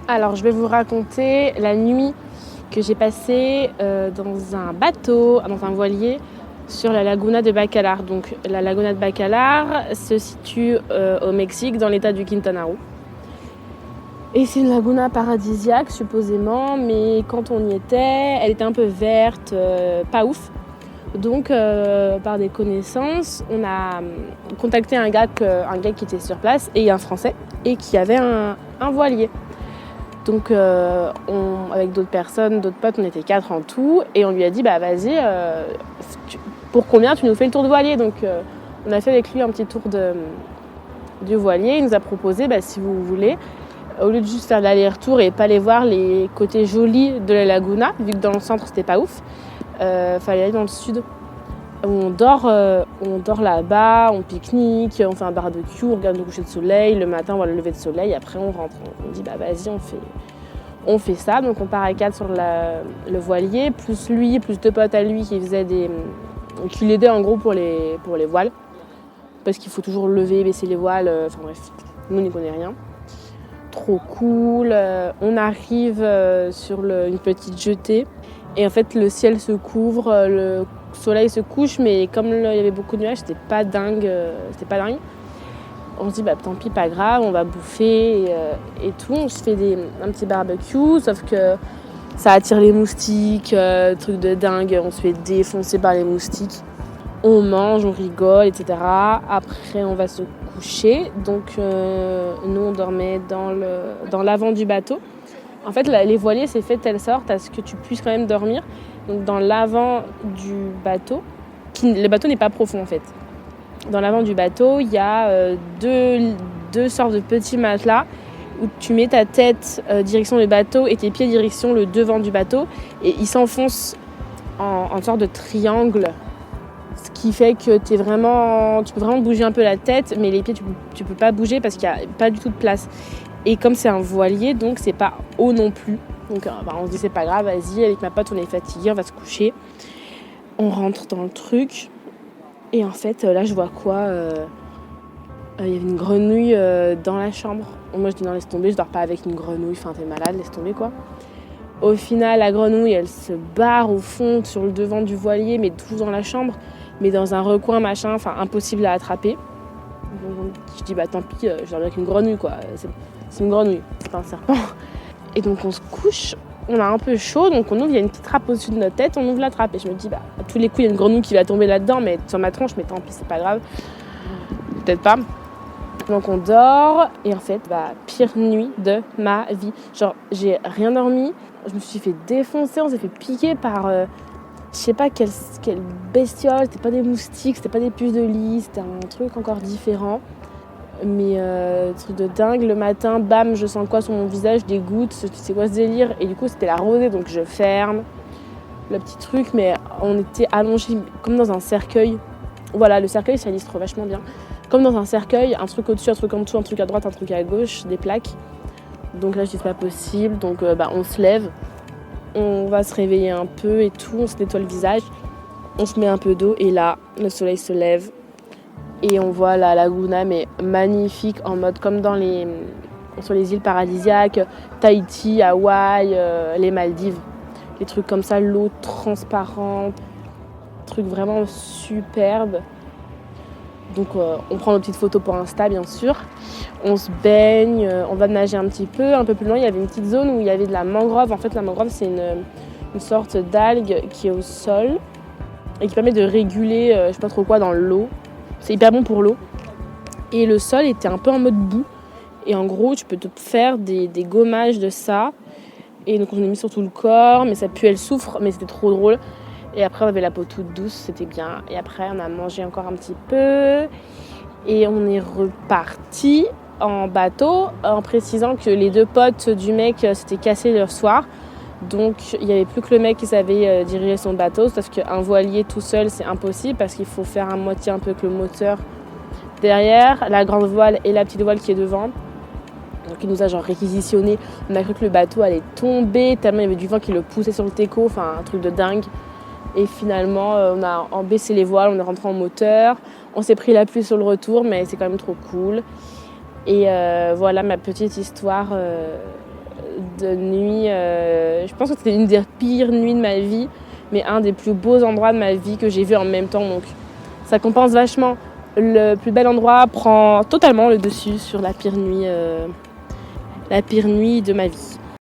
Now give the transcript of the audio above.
Alors, je vais vous raconter la nuit que j'ai passée dans un bateau, dans un voilier, sur la laguna de Bacalar. Donc, la laguna de Bacalar se situe au Mexique, dans l'état du Quintana Roo. Et c'est une laguna paradisiaque, supposément, mais quand on y était, elle était un peu verte, pas ouf. Donc, par des connaissances, on a contacté un gars qui était sur place, et un Français, et qui avait un voilier. Donc, avec d'autres personnes, d'autres potes, on était 4 en tout, et on lui a dit, bah vas-y, pour combien tu nous fais le tour de voilier? Donc, on a fait avec lui un petit tour du voilier. Il nous a proposé, si vous voulez, au lieu de juste faire l'aller-retour et pas aller voir les côtés jolis de la laguna, vu que dans le centre c'était pas ouf, fallait aller dans le sud. On dort là-bas, on pique-nique, on fait un barbecue, on regarde le coucher de soleil, le matin on voit le lever de soleil, après on rentre, on dit vas-y on fait ça. Donc on part à 4 sur le voilier, plus lui, plus 2 potes à lui qui l'aidaient en gros pour les voiles, parce qu'il faut toujours lever, baisser les voiles, enfin bref, nous on n'y connaît rien. Trop cool, on arrive sur une petite jetée et en fait le ciel se couvre, le soleil se couche, mais comme il y avait beaucoup de nuages, c'était pas dingue. On se dit tant pis, pas grave, on va bouffer et tout. On se fait un petit barbecue, sauf que ça attire les moustiques, truc de dingue, on se fait défoncer par les moustiques. On mange, on rigole, etc. Après, on va se coucher. Donc, nous, on dormait dans l'avant du bateau. En fait, les voiliers, c'est fait de telle sorte à ce que tu puisses quand même dormir. Donc, dans l'avant du bateau, le bateau n'est pas profond, en fait. Dans l'avant du bateau, il y a deux sortes de petits matelas où tu mets ta tête direction le bateau et tes pieds direction le devant du bateau. Et ils s'enfoncent en sorte de triangle. Ce qui fait que tu peux vraiment bouger un peu la tête, mais les pieds, tu peux pas bouger parce qu'il n'y a pas du tout de place. Et comme c'est un voilier, donc c'est pas haut non plus. Donc on se dit c'est pas grave, vas-y, avec ma pote on est fatigué, on va se coucher. On rentre dans le truc. Et en fait, là je vois quoi il y avait une grenouille dans la chambre. Moi je dis non, laisse tomber, je dors pas avec une grenouille, enfin t'es malade, laisse tomber quoi. Au final, la grenouille, elle se barre au fond sur le devant du voilier, mais toujours dans la chambre, mais dans un recoin, machin, enfin impossible à attraper. Donc, je dis tant pis, je dors avec une grenouille quoi. C'est une grenouille, c'est pas un serpent. Et donc on se couche, on a un peu chaud, donc on ouvre, il y a une petite trappe au-dessus de notre tête, on ouvre la trappe. Et je me dis, à tous les coups, il y a une grenouille qui va tomber là-dedans, mais sur ma tronche, mais tant pis, c'est pas grave. Peut-être pas. Donc on dort, et en fait, pire nuit de ma vie. Genre, j'ai rien dormi, je me suis fait défoncer, on s'est fait piquer par, je sais pas quelle bestiole, c'était pas des moustiques, c'était pas des puces de lit, c'était un truc encore différent. Mais truc de dingue, le matin, bam, je sens quoi sur mon visage, des gouttes, c'est quoi ce délire? Et du coup, c'était la rosée, donc je ferme le petit truc, mais on était allongés comme dans un cercueil. Voilà, le cercueil, ça illustre vachement bien. Comme dans un cercueil, un truc au-dessus, un truc en dessous, un truc à droite, un truc à gauche, des plaques. Donc là, je dis c'est pas possible, donc on se lève, on va se réveiller un peu et tout, on se nettoie le visage, on se met un peu d'eau, et là, le soleil se lève. Et on voit la laguna, mais magnifique, en mode comme sur les îles paradisiaques, Tahiti, Hawaï, les Maldives. Des trucs comme ça, l'eau transparente, truc vraiment superbe. Donc on prend nos petites photos pour Insta, bien sûr. On se baigne, on va nager un petit peu. Un peu plus loin, il y avait une petite zone où il y avait de la mangrove. En fait, la mangrove, c'est une sorte d'algue qui est au sol et qui permet de réguler, je sais pas trop quoi, dans l'eau. C'est hyper bon pour l'eau. Et le sol était un peu en mode boue. Et en gros, tu peux te faire des gommages de ça. Et donc, on a mis sur tout le corps. Mais ça puait le soufre. Mais c'était trop drôle. Et après, on avait la peau toute douce. C'était bien. Et après, on a mangé encore un petit peu. Et on est reparti en bateau. En précisant que les 2 potes du mec s'étaient cassés le soir. Donc, il n'y avait plus que le mec qui savait diriger son bateau. Sauf qu'un voilier tout seul, c'est impossible parce qu'il faut faire à moitié un peu avec le moteur derrière, la grande voile et la petite voile qui est devant. Donc, il nous a réquisitionné. On a cru que le bateau allait tomber tellement il y avait du vent qui le poussait sur le téco. Enfin, un truc de dingue. Et finalement, on a baissé les voiles, on est rentré en moteur. On s'est pris la pluie sur le retour, mais c'est quand même trop cool. Et voilà ma petite histoire nuit, je pense que c'était une des pires nuits de ma vie, mais un des plus beaux endroits de ma vie que j'ai vu en même temps. Donc ça compense vachement. Le plus bel endroit prend totalement le dessus sur la pire nuit de ma vie.